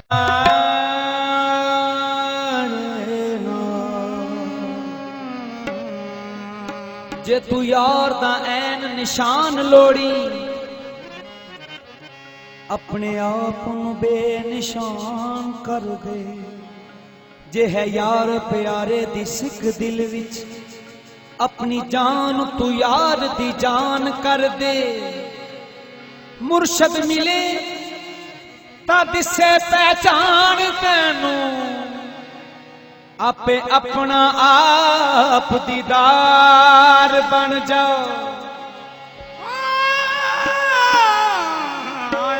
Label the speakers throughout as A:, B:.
A: जे तू यार दा ऐन निशान लोड़ी अपने आप नू बेनिशान कर दे। जे है यार प्यारे दी सिख दिल विच अपनी जान तू यार दी जान कर दे। मुर्शद मिले ता दिसे पहचान तैनू आपे अपना आप दीदार बन जाओ।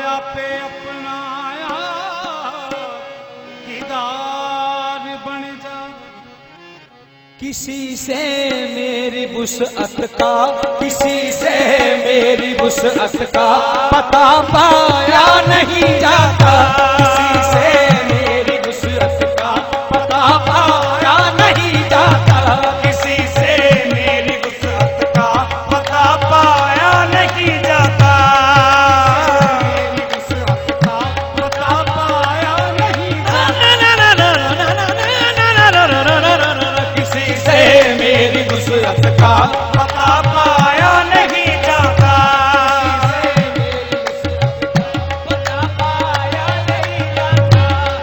B: आपे अपना आप दीदार बन जाओ।
A: किसी से मेरी वुसअत का, किसी से मेरी वुसअत का पता पाया नहीं जाता। किसी से मेरी वुसअत का पता पाया नहीं जाता।
B: किसी से मेरी वुसअत का पता पाया नहीं जाता। मेरी वुसअत का पता पाया नहीं जाता।
A: किसी से मेरी वुसअत का
B: पता पाया नहीं जाता।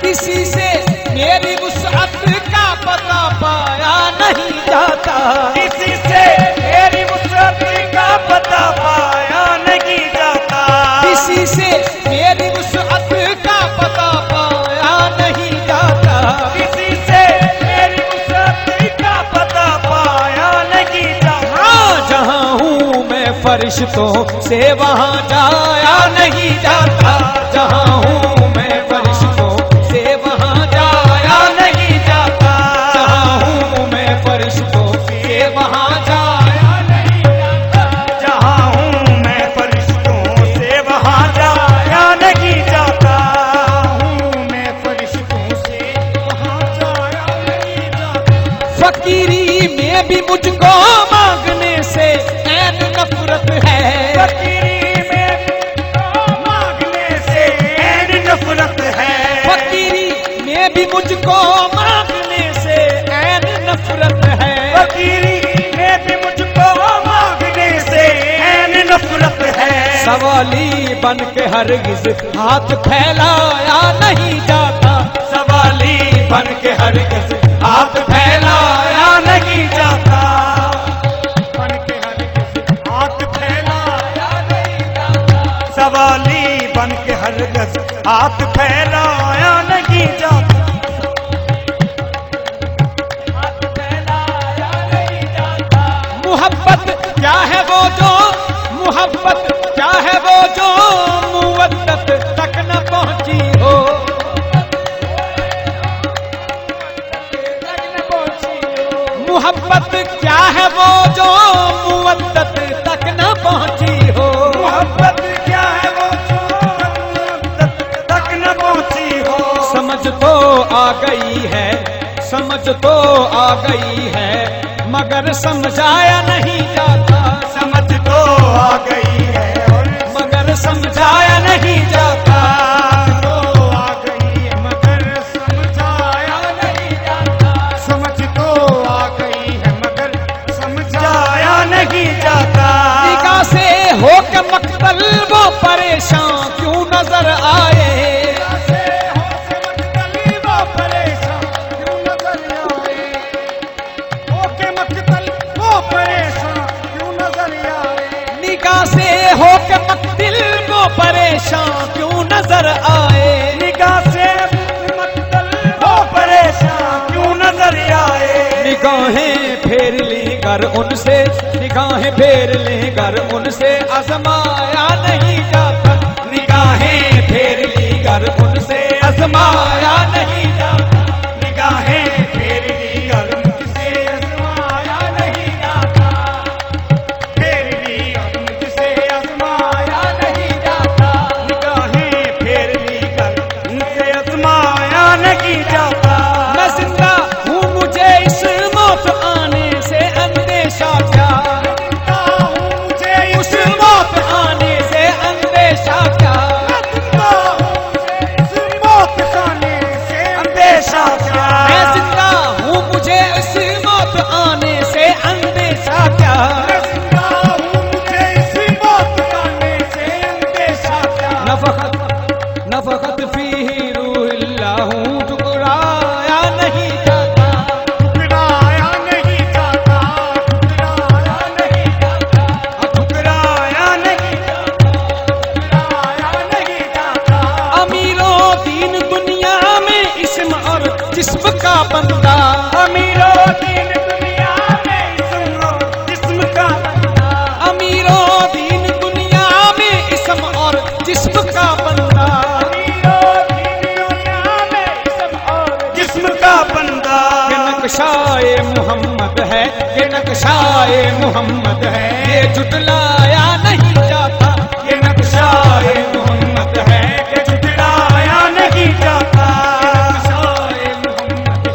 A: किसी से मेरी वुसअत का पता पाया नहीं जाता।
B: किसी से मेरी वुसअत का पता पाया नहीं जाता।
A: किसी से मेरी वुसअत का पता पाया नहीं जाता।
B: किसी से मेरी वुसअत का पता पाया नहीं जाता।
A: हाँ, जहाँ हूँ मैं फरिश्तों से वहाँ जाया नहीं जाता। जहाँ हूँ मैं फरिश्तों से वहाँ जाया नहीं जाता। जहाँ हूँ मैं फरिश्तों से वहाँ जाया नहीं जाता।
B: जहाँ हूँ मैं फरिश्तों से वहाँ जाया नहीं जाता। हूँ मैं फरिश्तों से वहाँ जाया नहीं जाता।
A: फकीरी में भी मुझको मांगने से ऐन नफरत है।
B: फकीरी में मांगने से ऐन नफरत है।
A: फकीरी में भी मुझको मांगने से ऐन नफरत है।
B: फकीरी में भी मुझको मांगने से ऐन नफरत है।
A: सवाली बन के हरगिज हाथ फैलाया नहीं जाता। सवाली बन के हरगिज हाथ फैलाया नहीं जाता।
B: बन के हरगिज़ हाथ फैलाया नहीं जाता। सवाली बन के हरगिज़ हाथ फैलाया नहीं जाता। हाथ फैलाया नहीं जाता।
A: मोहब्बत क्या है वो जो, मोहब्बत क्या है वो जो मुवद्दत तक न पहुंची हो। मोहब्बत क्या है वो जो मुवद्दत तक न पहुंची हो।
B: मोहब्बत क्या है वो जो मुवद्दत तक न पहुंची हो।
A: समझ तो आ गई है, समझ तो आ गई है, मगर समझाया नहीं जाता।
B: समझ तो आ गई है और
A: मगर समझाया नहीं जाता।
B: तो आ गई है मगर समझाया नहीं जाता। समझ तो आ गई है मगर समझाया नहीं जाता।
A: निगाह से होकर मकतल वो परेशान क्यों नजर आए। निगाह से होकर मकतल वो परेशान क्यों नजर आए।
B: निगाह से मकतल वो परेशान क्यों नजर आए।
A: निगाहें फेर ली कर उनसे, निगाहें फेर ली कर उनसे आजमाया नहीं जाता। निगाहें फेर ली कर उनसे आजमाया नहीं जाता।
B: निगाहें फेर ली कर उनसे आजमाया नहीं जाता। फेर ली कर उनसे आजमाया नहीं जाता। निगाहें फेर ली कर उनसे आजमाया नहीं जाता।
A: मैं जिंदा हूँ मुझे इस मौत आने से अंदेशा क्या।
B: मुझे
A: उस मौत आने से अंदेशा क्या।
B: इस मौत का
A: का बंदा।
B: अमीरो दीन दुनिया में जिस्म का बंदा।
A: अमीरो दीन दुनिया में इस्म और जिस्म का बंदा।
B: अमीरो दीन दुनिया में जिस्म और जिस्म का बंदा।
A: ये नक्शाए मोहम्मद है, ये नक्शाए मोहम्मद है, ये जुटलाया नहीं जाता। ये नक्शाए मोहम्मद है,
B: ये झुठलाया नहीं जाता।
A: नक्शाए मोहम्मद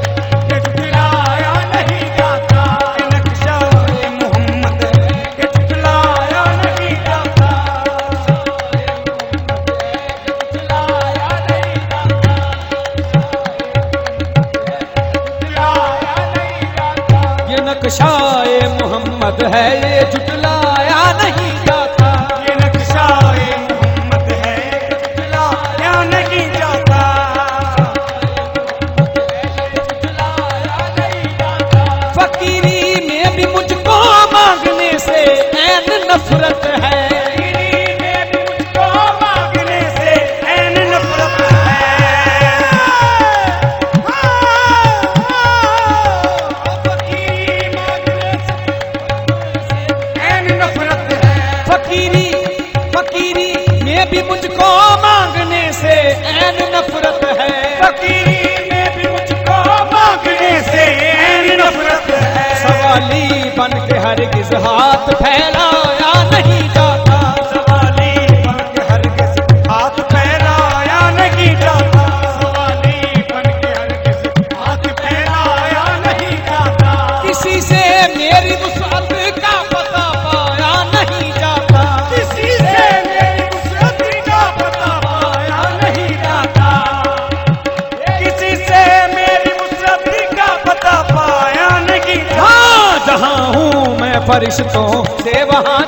B: ये झुठलाया नहीं जाता। ये नक्शाए मोहम्मद है, ये झुठलाया नहीं जाता। झुठलाया नहीं जाता। झुठलाया नहीं जाता।
A: ये नक्शाए मोहम्मद है, ये जुटलाया नहीं जाता।
B: ये नक्शाए मोहम्मद है, झुठलाया नहीं जाता। झुठलाया नहीं जाता।
A: फकीरी में भी मुझको मांगने से ऐन नफरत है।
B: फकीरी में भी मुझको मांगने से ऐन नफरत है। फकीरी मांगने से ऐन नफरत है।
A: फकीरी फकीरी में भी मुझको मांगने से ऐन नफरत है।
B: फकीरी में भी मुझको मांगने से ऐन नफरत है।
A: सवाली बन के हरगिज हाथ फैलाया नहीं जाता।
B: सवाली बन के हरगिज़ हाथ फैलाया नहीं जाता। सवाली बन के हरगिज़ हाथ फैलाया नहीं जाता।
A: किसी से मेरी वुसअत का पता पाया नहीं जाता।
B: किसी से मेरी वुसअत का पता पाया नहीं जाता। किसी से मेरी वुसअत का पता पाया नहीं जाता।
A: हाँ, जहाँ हूँ मैं फरिश्तों से वहाँ